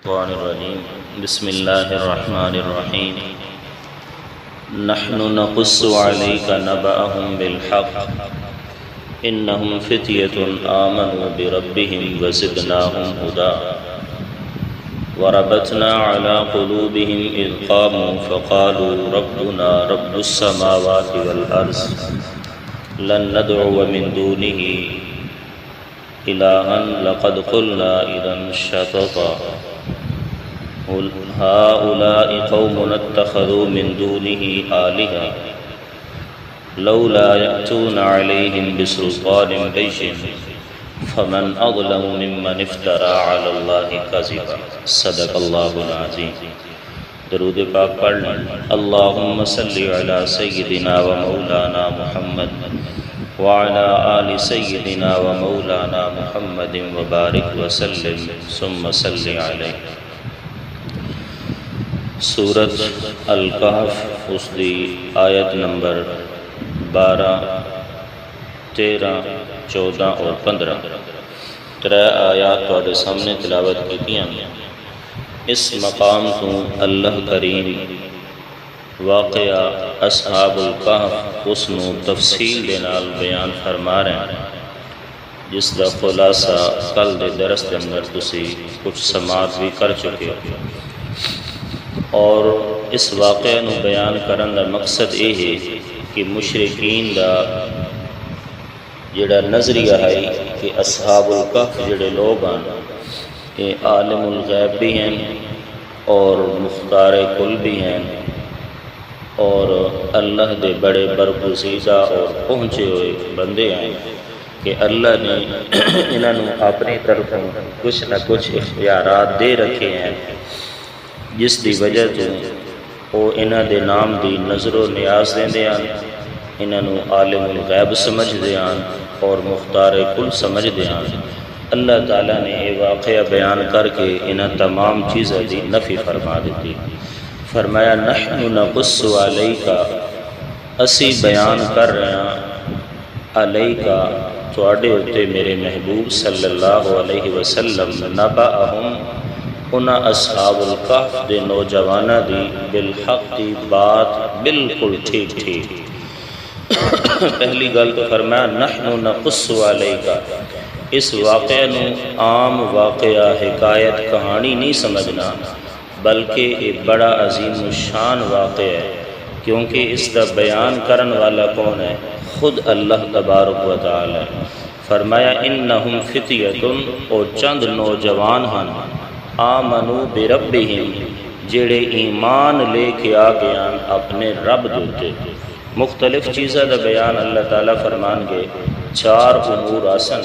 الشيطان الرجيم بسم الله الرحمن الرحيم نحن نقص عليك نبأهم بالحق إنهم فتية آمنوا بربهم وزدناهم هدى وربطنا على قلوبهم إذ قاموا فقالوا ربنا رب السماوات والأرض لن ندعو من دونه إلها لقد قلنا إذا شططا هؤلاء قوم اتخذوا من دونه آلهة لولا يأتون عليهم بسلطان بين فمن أظلم ممن افترى على الله كذبا صدق الله العظيم. درود پاک پڑھ لیں. اللهم صل على سيدنا ومولانا محمد وعلى آل سيدنا ومولانا محمد وبارك وسلم ثم صل عليه. سورت الکہف اس دی آیت نمبر 12 13 14 اور 15 ترے آیات تواڈے سامنے تلاوت کیتیاں. اس مقام تو اللہ کریم واقعہ اصحاب الکہف اس نو تفصیل دے نال بیان فرما رہے ہیں، جس دا خلاصہ کل دے درس دے اندر تسی کچھ سماعت بھی کر چکے ہو. اور اس واقعہ نو بیان کرن دا مقصد یہ ہے کہ مشرکین دا جڑا نظریہ ہے کہ اصحاب الکہف جڑے لوگ ہیں یہ عالم الغیب بھی ہیں اور مختار کل بھی ہیں اور اللہ دے بڑے برگزیدہ اور پہنچے ہوئے بندے ہیں کہ اللہ نے انہوں اپنی طرف کچھ نہ کچھ اختیارات دے رکھے ہیں، جس دی وجہ تو وہ انہوں دے نام دی نظر و نیاز دے ہیں، انہوں عالم الغیب سمجھ دے ہیں اور مختار کل سمجھ دے ہیں. اللہ تعالیٰ نے یہ واقعہ بیان کر کے انہاں تمام چیزیں دی نفی فرما دیتی. فرمایا نحن نقص علیک، اسی بیان کر رہے ہیں علیک تواڈے اُتے میرے محبوب صلی اللہ علیہ وسلم نبأہم انہاں اصحاب الکہف دے نوجوانہ دی بالحق دی بات بالکل ٹھیک ٹھیک. پہلی گل تو فرمایا نحن نقص علیک، اس واقعہ نو عام واقعہ حکایت کہانی نہیں سمجھنا، بلکہ یہ بڑا عظیم الشان واقعہ ہے، کیونکہ اس کا بیان کرن والا کون ہے؟ خود اللہ تبارک و تعالی. فرمایا انہم فتیۃ، اور چند نوجوان ہن آمنوا بربہم جڑے ایمان لے کے آ گیا اپنے رب دوتے. مختلف چیزیں دا بیان اللہ تعالیٰ فرمان گے. 4 امور آسن.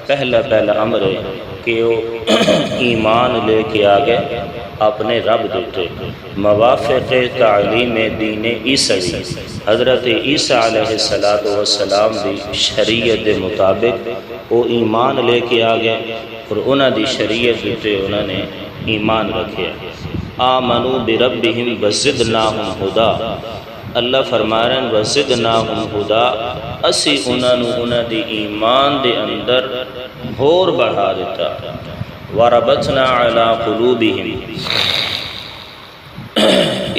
پہلا امر ہے کہ وہ ایمان لے کے آگے اپنے رب دیتے. موافق تعلیم دین عیسیٰ، حضرت عیسیٰ علیہ السلام دی شریعت دے مطابق وہ ایمان لے کے آگے اور انہاں دی شریعت دیتے انہوں نے ایمان رکھے. آمنوا بربہم وزدناہم ہدا. اللہ فرما رہے ہیں وزدناہم ہدا، اسی انہاں دی ایمان دے اندر ہور بڑھا دیتا. وربطنا علی قلوبہم،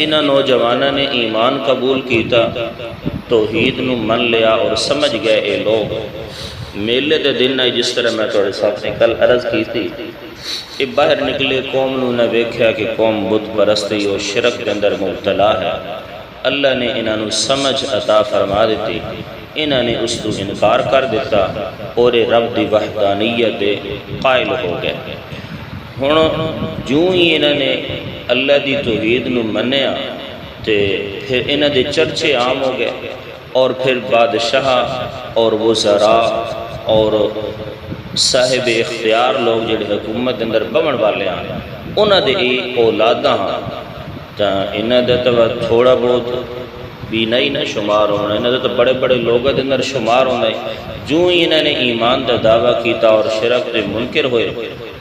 انہاں نوجوانوں نے ایمان قبول کیتا، توحید نو من لیا اور سمجھ گئے اے لوگ. میلے دے دن ہے جس طرح میں تھوڑے سامنے کل عرض کی تھی، یہ باہر نکلے قوم نو نہ ویکھیا کہ قوم بت پرستی اور شرک کے اندر مبتلا ہے. اللہ نے انہوں سمجھ عطا فرما دیتی، انہوں نے اس تو انکار کر دیتا اور رب دی وحدانیت دے قائل ہو گئے. ہن جو ہی انہوں نے اللہ دی توحید نو منیا تے پھر انہوں دے چرچے عام ہو گئے، اور پھر بادشاہ اور وزراء اور صاحب اختیار لوگ جڑے حکومت اندر بمن والے ہیں انہوں دے اولاداں تا انہوں دے تو تھوڑا بہت بھی نہیں نہ شمار ہونا، انہوں دے تو بڑے بڑے لوگوں دے اندر شمار ہونا ہے. جو ہی انہوں نے ایمان دا دعویٰ کیتا اور شرک دے منکر ہوئے،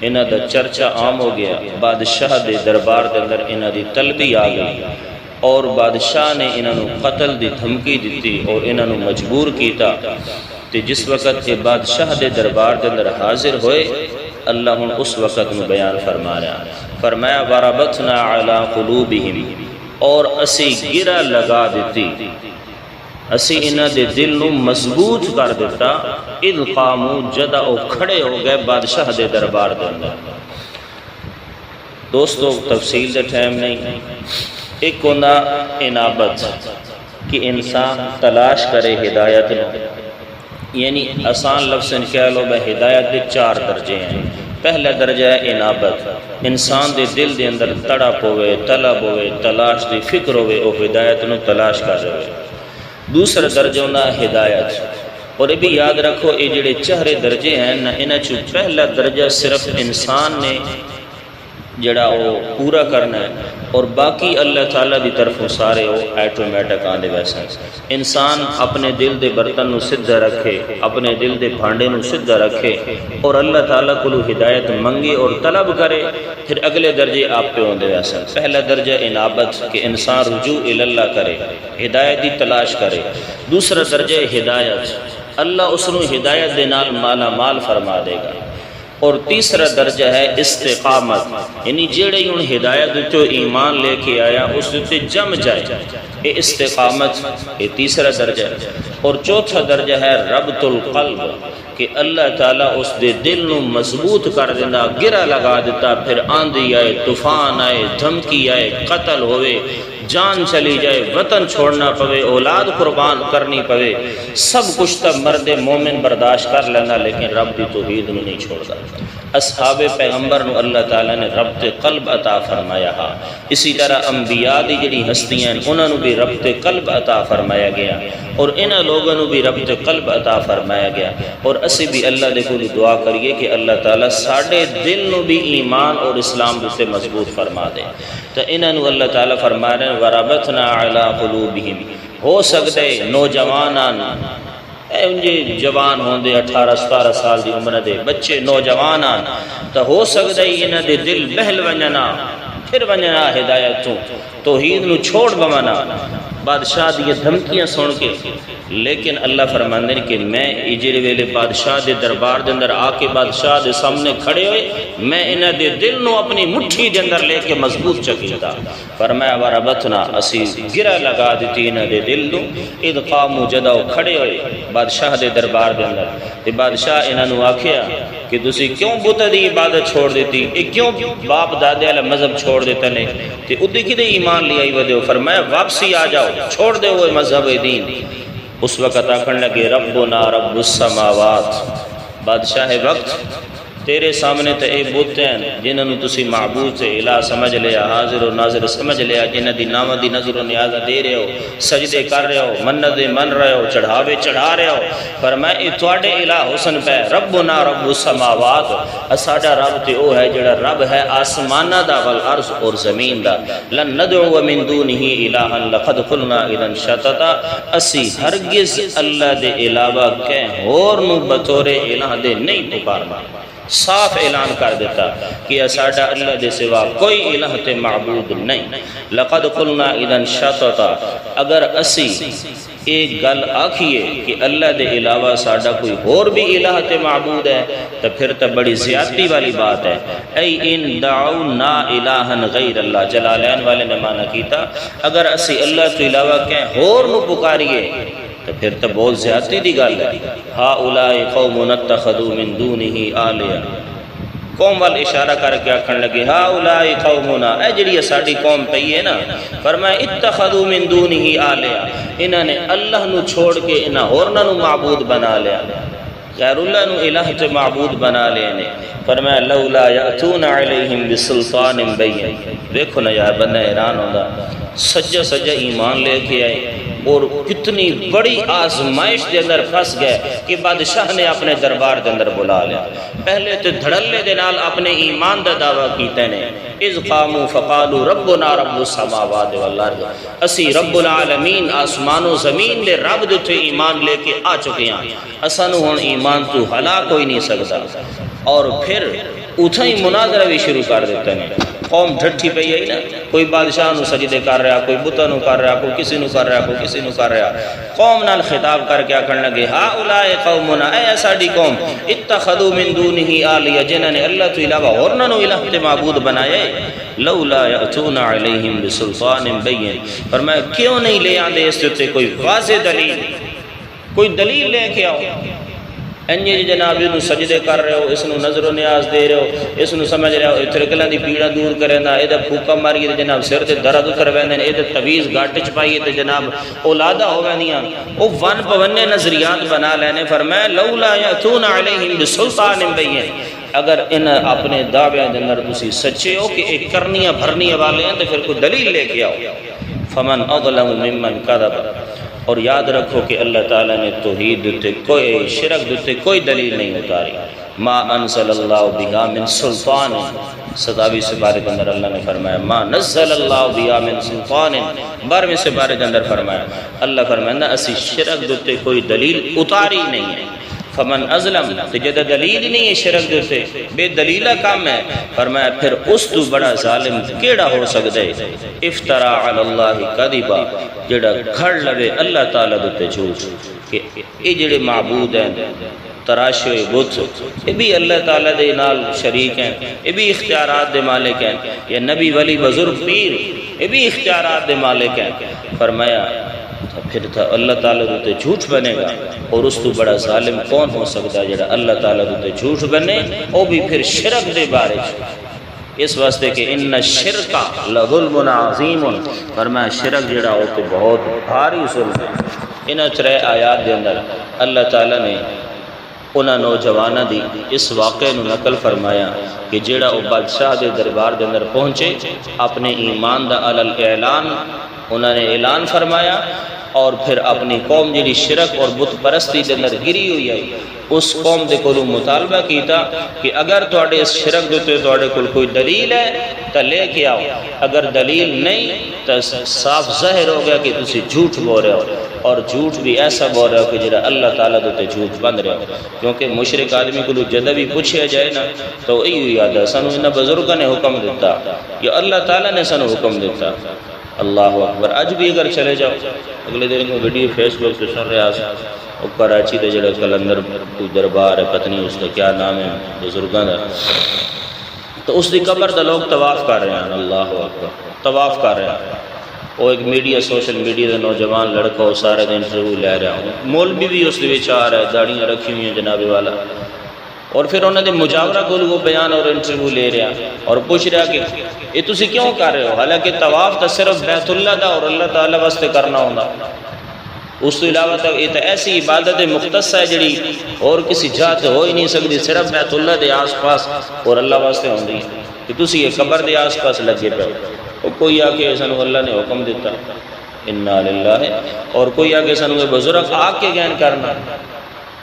انہوں دا چرچہ عام ہو گیا. بادشاہ دے دربار دے اندر انہوں دی طلبی آ گئی اور بادشاہ نے انہوں قتل دی دھمکی دیتی اور انہوں مجبور کیتا. تے جس وقت یہ بادشاہ دے دربار دے اندر حاضر ہوئے اللہ ہن اس وقت میں بیان فرما رہا، فرمایا وربطنا علی قلوبہم، اور اسی گرہ لگا دیتی، اسی انہاں دے دل نو مضبوط کر دیتا، اذ قاموا جدا او کھڑے ہو گئے بادشاہ دے دربار دے اندر۔ دوستو تفصیل دے ٹائم نہیں، ایک ہونا انابت کہ انسان تلاش کرے ہدایت نو، یعنی آسان لفظ ان کہہ لو بے ہدایت دے 4 درجے ہیں۔ پہلا درجہ ہے انابت، انسان دے دل دے اندر تڑپ ہوئے، طلب ہوئے، تلاش دی فکر ہوئے، او ہدایت نو تلاش کر رہے ہوئے۔ دوسرا درجہ ہونا ہدایت، اور یہ بھی یاد رکھو یہ جڑے 4 درجے ہیں نا، انہاں چوں پہلا درجہ صرف انسان نے جڑا وہ پورا کرنا ہے، اور باقی اللہ تعالیٰ دی طرفوں سارے وہ ایٹومیٹک آندے ویسے۔ انسان اپنے دل دے برتن نو سدھا رکھے، اپنے دل دے بھانڈے نو سدھا رکھے، اور اللہ تعالیٰ کو ہدایت منگے اور طلب کرے، پھر اگلے درجے آپ پہ ہوندے ویسے۔ پہلا درجہ انابت کہ انسان رجوع اللہ کرے، ہدایت دی تلاش کرے۔ دوسرا درجہ ہدایت، اللہ اس نو ہدایت دے نال مالا مال فرما دے گا۔ اور تیسرا درجہ ہے استقامت، یعنی جیڑے ان ہدایت تو ایمان لے کے آیا اس تے جم جائے، یہ استقامت، یہ تیسرا درجہ ہے۔ اور چوتھا درجہ ہے ربط القلب، کہ اللہ تعالیٰ اس دے دل نو مضبوط کر دینا، گرہ لگا دیتا، پھر آندھی آئے، طوفان آئے، دھمکی آئے، قتل ہوئے، جان چلی جائے، وطن چھوڑنا پوے، اولاد قربان کرنی پوے، سب کچھ تب مرد مومن برداشت کر لینا، لیکن رب دی توحید نو نہیں چھوڑتا۔ اصحاب پیغمبر نو اللہ تعالیٰ نے ربط قلب عطا فرمایا ہا، اسی طرح انبیاء دی جڑی ہستیاں انہوں نے بھی ربط قلب عطا فرمایا گیا، اور انہاں لوگوں نے بھی ربط قلب عطا فرمایا گیا۔ اور اسی بھی اللہ دے کول دعا کریے کہ اللہ تعالیٰ ساڑھے دل نو بھی ایمان اور اسلام سے مضبوط فرما دے۔ تو انہوں نے اللہ تعالیٰ فرما رہے ہیں وَرَبَطْنَا عَلَىٰ قُلُوبِهِمْ، ہو سکتے نوجوانان انجے جوان ہوں دے 18-17 سال دی عمر دے بچے نوجوانان، تو ہو سکتا ہے انہاں دے دل بہل ونجنا، پھر ونجنا ہدایت تو توحید نو چھوڑ بمانا، بادشاہ دی دھمکیاں سن کے۔ لیکن اللہ فرماندے ہیں کہ میں اجڑے ویلے بادشاہ دے دربار دے اندر آ کے بادشاہ دے سامنے کھڑے ہوئے، میں انہاں دے دل نو اپنی مٹھی دے اندر لے کے مضبوط چکیتا۔ فرمایا وربطنا، اسی گرہ لگا دیتی انہاں دے دل نو، اذ قاموا جداؤ کھڑے ہوئے بادشاہ دے دربار دے اندر۔ تے بادشاہ انہاں نو آکھیا کہ تسی کیوں بت دی عبادت چھوڑ دیتی، کیوں باپ دادے والا مذہب چھوڑ دیتا نے، تے ادھے کدے ایمان لے آئی ودیو۔ فرمایا واپسی آ جاؤ، چھوڑ دے ہوئے مذہب دین۔ اس وقت آکھن لگے ربنا رب السماوات، بادشاہ وقت تیرے سامنے تے اے بت ہیں جنہاں نو تسی معبود سے الہ سمجھ لیا، حاضر و ناظر سمجھ لیا، جنہاں دی نام دی نظر و نیازہ دے رہے ہو، سجدے کر رہے ہو، منت من رہے ہو، چڑھاوے چڑھا رہے ہو۔ فرمایا اے تواڈے الہ حسن پہ ربنا رب السماوات، ساڈا رب تے او ہے جڑا رب ہے آسمانہ دا والارض اور زمین دا، لن ندعو من دونہ الہا لقد قلنا اذا شططا، اسی ہرگز اللہ دے علاوہ کہیں اور نو بطور الہ دے نہیں پکارنا۔ صاف اعلان کر دیتا کہ ساڈا اللہ دے سوا کوئی الہ تے معبود نہیں۔ لقد قلنا اذا شططا، اگر اسی ایک گل آکھیے کہ اللہ دے علاوہ ساڈا کوئی اور بھی الہ تے معبود ہے تو پھر تو بڑی زیادتی والی بات ہے۔ اے ان دعونا الہا غیر اللہ، جلالین والے نے معنی کیتا اگر اسی اللہ تو علاوہ کہیں اور نو پکاریے تو پھر تو بہت زیادتی دی گل ہے۔ ہؤلاء قوم اتخذوا من دونہ آلیہ، قوم وال اشارہ کر کے آکھن لگے ہؤلاء قومنا، اے جڑی ساڈی قوم پئی ہے نا، فرمایا اتخذوا من دونہ آلیہ، انہاں نے اللہ نو چھوڑ کے انہاں ہورناں نو معبود بنا لیا، غیر اللہ نو الہ تے معبود بنا لیا نے۔ فرمایا لولا یاتون علیہم بسلطان بین، دیکھو نا یار بندہ حیران ہوگا، سجا سجا ایمان لے کے آئے اور کتنی بڑی آزمائش دے اندر پھنس گئے کہ بادشاہ نے اپنے دربار دے اندر بلا لیا۔ پہلے تو دھڑلے دے نال اپنے ایمان دا دعویٰ کیتے نے، اذ قاموا فقالوا ربنا رب السماوات والارض، اسی رب العالمین آسمان و زمین دے رب دے تے ایمان لے کے آ چکے ہیں، اساں نو ہن ایمان تو ہلا کوئی نہیں سکتا۔ اور پھر اتھا ہی مناظرہ بھی شروع کر دیتے ہیں۔ قوم ڈھٹھی پئی ہے نا، کوئی بادشاہ نو سجدے کر رہا، کوئی بتاں نو کر رہا، کوئی کسی نو کر رہا، کوئی کسی نو کر رہا۔ قوم نال خطاب کر کے آکھن لگے ہا اولائے قومنا، اے ساڈی قوم اتخذوا من دونہ آلیہ، جنہاں نے اللہ تو علاوہ اورناں نو الہ تے معبود بنایا ہے، لولا یأتون علیہم بسلطان بین، فرمایا کیوں نہیں لے آندے اس تے کوئی واضح دلیل، کوئی دلیل لے کے آؤ۔ انجے جناب یہ سجدے کر رہے ہو، اس نو نظر و نیاز دے رہے ہو، اس نو سمجھ رہے ہو تھرکلاں دی پیڑاں دور کرے نا، اے دا پھوکا ماری تے جناب سر تے درد اتر ویندے، اے تے تویز گاٹھ چ پائیے تے جناب اولادہ ہو ویندیاں، او ون پونے نظریات بنا لینے۔ فرمایا لولا یاتون علیہم بسلطان بین، اگر ان اپنے دعویاں دے اندر تسی سچے ہو کہ ایک کرنیاں بھرنیاں والے ہیں تے پھر کوئی دلیل لے کے آؤ۔ فمن اظلم ممن کذب، اور یاد رکھو کہ اللہ تعالیٰ نے توحید دیتے کوئی شرک دیتے کوئی دلیل نہیں اتاری۔ ما انزل اللہ بہا من سلطان، 27 سے بارے کے اندر اللہ نے فرمایا ما نزل اللہ بہا من سلطان، 12ویں سے بارے کے اندر فرمایا اللہ فرمایا اسی شرک دیتے کوئی دلیل اتاری نہیں ہے۔ فمن ازلم، جدہ دلیل ہی نہیں ہے شرک دیتے، بے دلیلہ کام ہے، فرمایا پھر اس تو بڑا ظالم کیڑا ہو سکتا ہے؟ افترا علی اللہ کذبا، جڑا گھڑ لوے اللہ تعالیٰ دیتے جھوٹ کہ یہ جڑے معبود ہیں تراشے ہوئے بت، یہ بھی اللہ تعالیٰ دے نال شریک ہیں، یہ بھی اختیارات دے مالک ہیں، یہ نبی ولی بزرگ پیر یہ بھی اختیارات دے مالک ہیں۔ فرمایا پھر اللہ تعالیٰ دوتے جھوٹ بنے گا، اور اس تو بڑا ظالم کون ہو سکتا ہے جڑا اللہ تعالیٰ دوتے جھوٹ بنے، وہ بھی پھر شرک دے بارے۔ اس واسطے کہ ان الشرک لظلم عظیم، فرمایا شرک جڑا ہو تو بہت بھاری ظلم ہے۔ ان 3 آیات دے اندر اللہ تعالیٰ نے انہاں نوجوانہ دی اس واقعے نو نقل فرمایا کہ جڑا وہ بادشاہ دے دربار دے اندر پہنچے، اپنے ایمان دا علل اعلان انہوں نے اعلان فرمایا، اور پھر اپنی قوم جڑی شرک اور بت پرستی دے اندر گری ہوئی ہے اس قوم دے کولوں مطالبہ کیتا کہ اگر تواڈے اس شرک دے تے تواڈے کول کوئی دلیل ہے تو لے کے آؤ، اگر دلیل نہیں تو صاف ظاہر ہو گیا کہ تسی جھوٹ بول رہے ہو، اور جھوٹ بھی ایسا بول رہے ہو کہ جڑا اللہ تعالیٰ دے تے جھوٹ بند رہے ہو۔ کیونکہ مشرک آدمی کو جدہ بھی پوچھا جائے نا تو یہی یاد ہے سانو انہاں بزرگاں نے حکم دیتا یا اللہ تعالیٰ نے سانو حکم دیتا۔ اللہ اکبر۔ اج بھی اگر چلے جاؤ، اگلے دن کو ویڈیو فیس بک پہ سن رہا وہ کراچی دے جڑا کلندر کوئی دربار ہے، پتہ نہیں اس کا کیا نام ہے بزرگاں دا، تو اس دی قبر دا لوگ طواف کر رہے ہیں۔ اللہ اکبر، طواف کر رہے ہیں۔ وہ ایک میڈیا سوشل میڈیا دا نوجوان لڑکا وہ سارے دن انٹرویو لے رہا ہوں، مولوی بھی اس دے وچ آ رہا ہے، داڑیاں رکھی ہوئی ہیں جناب والا، اور پھر انہوں نے مجاورہ کو وہ بیان اور انٹرویو لے رہا اور پوچھ رہا کہ یہ تسی کیوں کر رہے ہو، حالانکہ طواف تو صرف بیت اللہ دا اور اللہ تعالیٰ واسطے کرنا ہوتا، اس تو علاوہ تو یہ تو ایسی عبادت مختص ہے جڑی اور کسی جہاں تے ہو ہی نہیں سکتی، صرف بیت اللہ دے آس پاس اور اللہ واسطے ہوندی ہے کہ تسی یہ قبر دے آس پاس لگے پہ ہو۔ کوئی آ کے سانو اللہ نے حکم دیتا انا للہ، اور کوئی آ کے سانو بزرگ آ کے گین کرنا،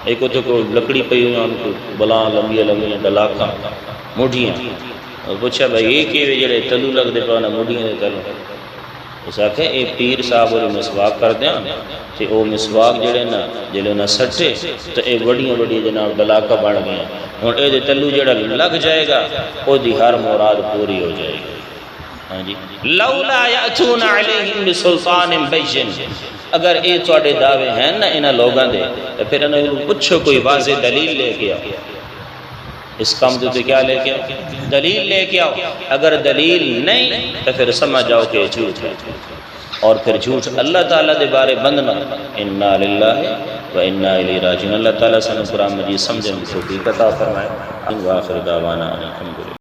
ایک اتنے کو لکڑی پئی ہوئی ان کو بلاں لمبیاں لمبیاں ڈلاکاں مڈھیاں، اور پوچھا بھائی یہ کہ جڑے تلو لگتے پہ انہیں مڈھیاں دے تلو، اس آکھیں اے پیر صاحب اور مسواک کر دیں تو وہ مسواک جڑے نا جلے انہیں سٹے تو اے بڑیاں بڑی جناب ڈلاکا بن گئے، اور اے دے تلو جڑا لگ جائے گا وہ دی ہر مراد پوری ہو جائے گی۔ ہاں جی، لولا یأتون علیہم بسلطان بین، اگر اے تواڈے دعوے ہیں نا انہاں لوگاں دے تو پھر انہوں پوچھو کوئی واضح دلیل لے کے آؤ، اس کام دے کیا لے کے آؤ، دلیل لے کے آؤ، اگر دلیل نہیں تو پھر سمجھ جاؤ کہ جھوٹ ہے، اور پھر جھوٹ اللہ تعالیٰ دے بارے بندنا۔ انا للہ و انا الیہ راجعون۔ اللہ تعالیٰ سے قرآن مجید سمجھنے کی توفیق عطا فرمائے۔ وآخر دعوانا الحمدللہ۔